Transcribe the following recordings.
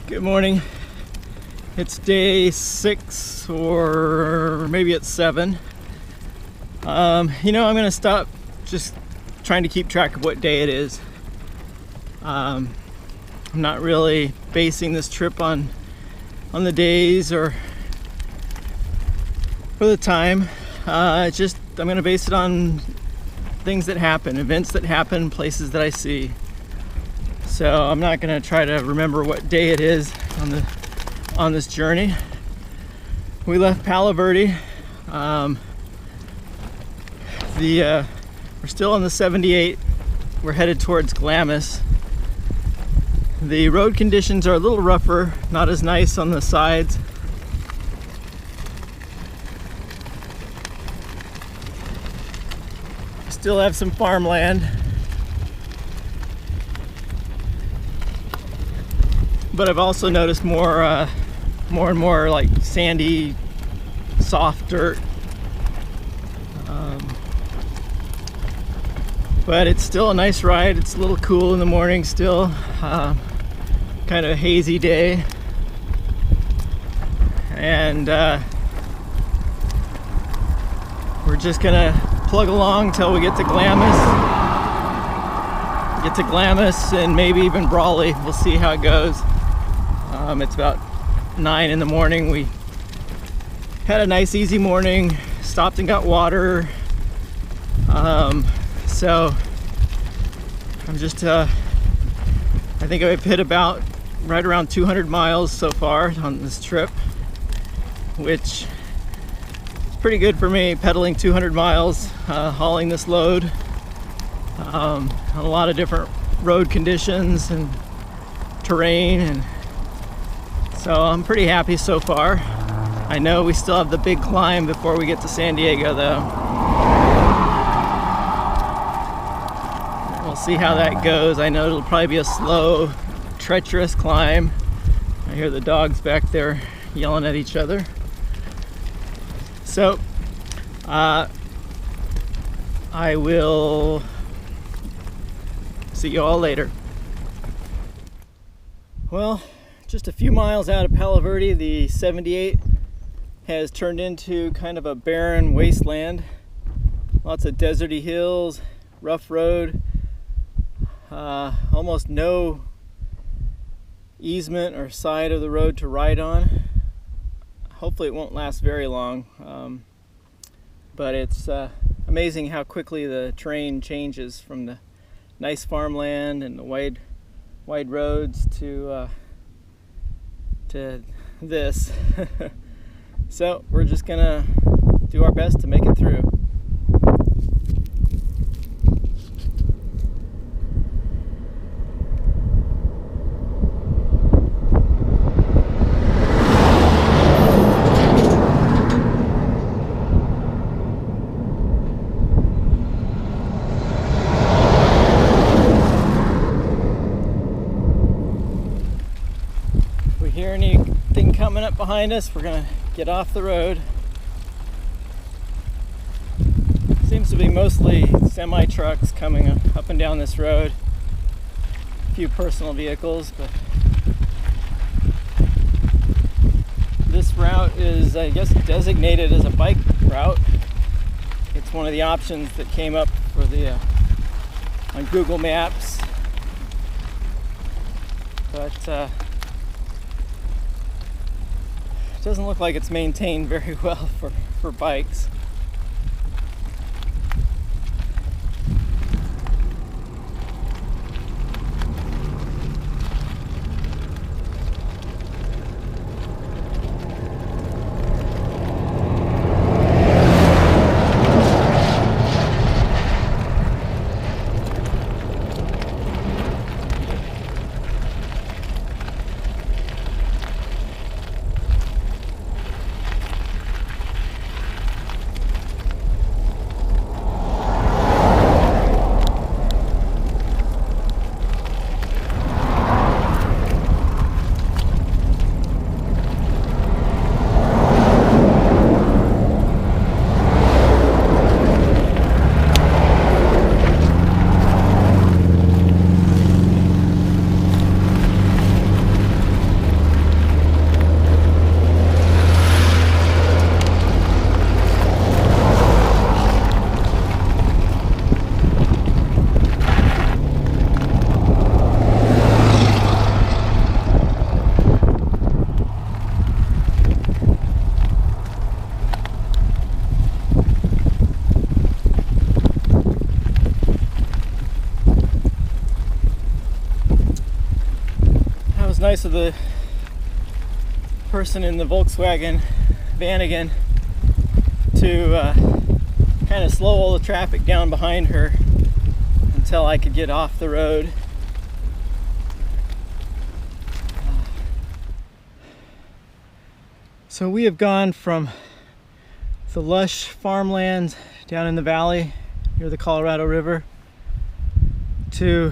Good morning. It's day 6 or maybe it's 7. I'm gonna stop just trying to keep track of what day it is. I'm not really basing this trip on the days or the time. I'm gonna base it on things that happen, events that happen, places that I see. So I'm not gonna try to remember what day it is on this journey. We left Palo Verde. We're still on the 78. We're headed towards Glamis. The road conditions are a little rougher, not as nice on the sides. Still have some farmland, but I've also noticed more and more like sandy, soft dirt. But it's still a nice ride. It's a little cool in the morning still. Kind of a hazy day. And we're just gonna plug along till we get to Glamis. And maybe even Brawley. We'll see how it goes. It's about 9 in the morning. We had a nice easy morning, stopped and got water. So I'm just I think I've hit about right around 200 miles so far on this trip, which is pretty good for me, pedaling 200 miles, hauling this load. A lot of different road conditions and terrain, and so I'm pretty happy so far. I know we still have the big climb before we get to San Diego though. We'll see how that goes. I know it'll probably be a slow, treacherous climb. I hear the dogs back there yelling at each other. So I will see you all later. Well, just a few miles out of Palo Verde, the 78 has turned into kind of a barren wasteland. Lots of deserty hills, rough road, almost no easement or side of the road to ride on. Hopefully it won't last very long, but it's amazing how quickly the terrain changes from the nice farmland and the wide roads to this. So we're just gonna do our best to make it through. If we hear anything coming up behind us, we're gonna get off the road. Seems to be mostly semi trucks coming up and down this road. A few personal vehicles, but this route is, I guess, designated as a bike route. It's one of the options that came up for the on Google Maps, but it doesn't look like it's maintained very well for bikes. was nice of the person in the Volkswagen Vanagon to kind of slow all the traffic down behind her until I could get off the road. So we have gone from the lush farmlands down in the valley near the Colorado River to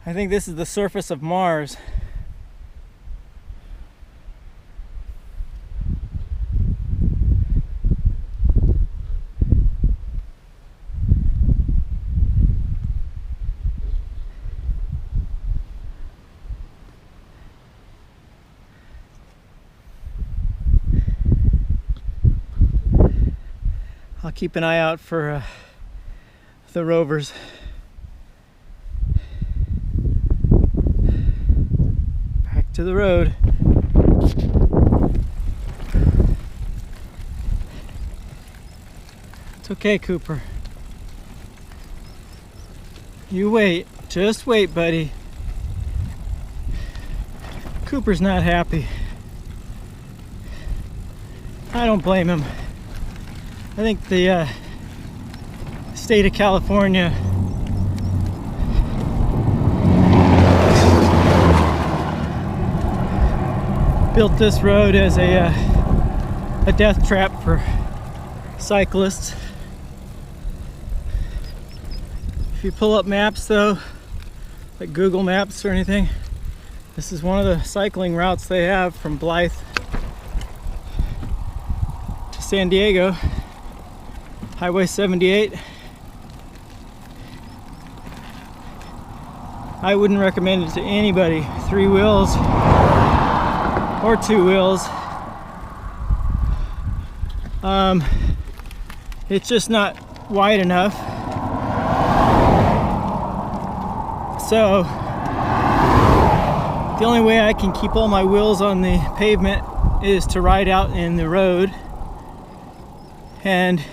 I think this is the surface of Mars. I'll keep an eye out for the rovers. Back to the road. It's okay, Cooper. You wait. Just wait, buddy. Cooper's not happy. I don't blame him. I think the state of California built this road as a death trap for cyclists. If you pull up maps though, like Google Maps or anything, this is one of the cycling routes they have from Blythe to San Diego. Highway 78. I wouldn't recommend it to anybody. 3 wheels or 2 wheels. It's just not wide enough. So the only way I can keep all my wheels on the pavement is to ride out in the road, and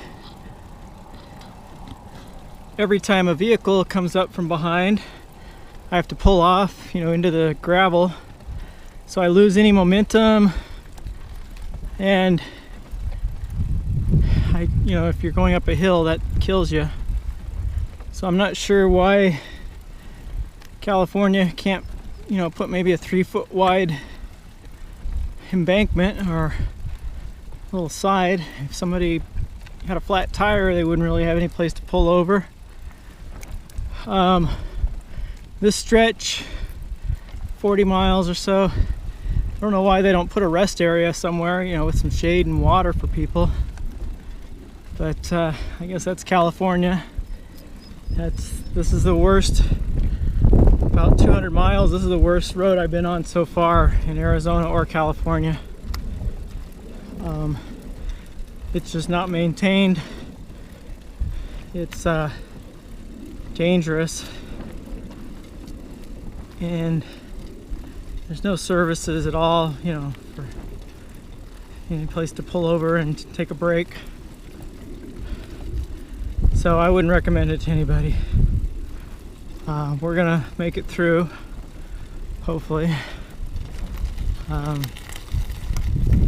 every time a vehicle comes up from behind, I have to pull off, into the gravel. So I lose any momentum, and if you're going up a hill, that kills you. So I'm not sure why California can't, put maybe a 3-foot wide embankment or a little side. If somebody had a flat tire, they wouldn't really have any place to pull over. This stretch, 40 miles or so, I don't know why they don't put a rest area somewhere, with some shade and water for people. But I guess that's California. This is the worst, about 200 miles, this is the worst road I've been on so far in Arizona or California. It's just not maintained. It's dangerous, and there's no services at all, for any place to pull over and take a break. So I wouldn't recommend it to anybody. We're gonna make it through, hopefully.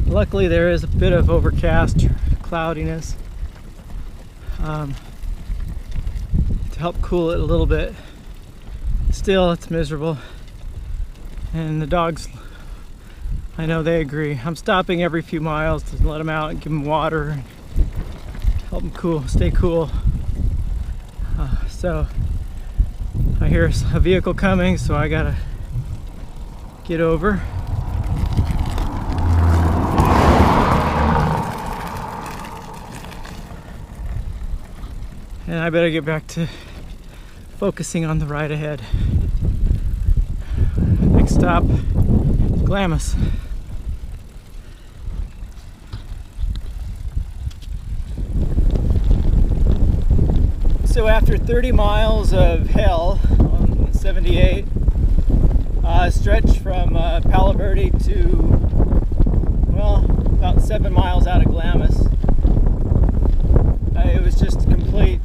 Luckily there is a bit of overcast cloudiness to help cool it a little bit. Still, it's miserable, and the dogs, I know they agree. I'm stopping every few miles to let them out and give them water and help them cool, stay cool. So I hear a vehicle coming, so I gotta get over. And I better get back to focusing on the ride ahead. Next stop, Glamis. So after 30 miles of hell on 78, stretch from Palo Verde to, well, about 7 miles out of Glamis. It was just complete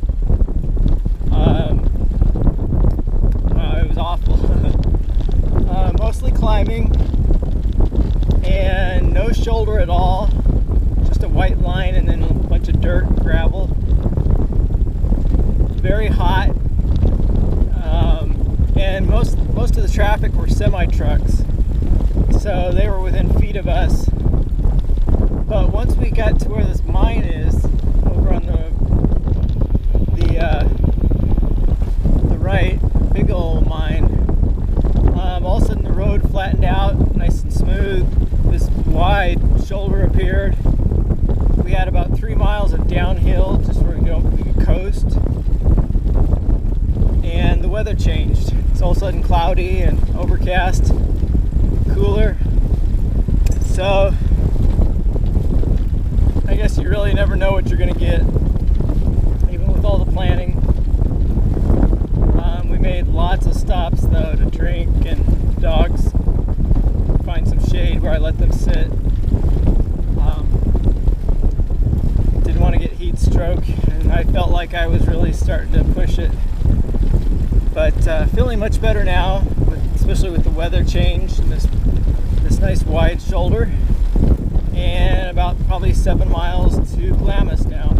traffic were semi-trucks, so they were within feet of us. But once we got to where this mine is, over on the right, big old mine, all of a sudden the road flattened out, nice and smooth. This wide shoulder appeared. We had about 3 miles of downhill, just where we could coast. And the weather changed. It's all of a sudden cloudy and overcast, cooler. So I guess you really never know what you're going to get, even with all the planning. We made lots of stops though to drink and dogs find some shade where I let them sit. Didn't want to get heat stroke, and I felt like I was really starting to push it. But feeling much better now, especially with the weather change and this nice wide shoulder. And about probably 7 miles to Glamis now.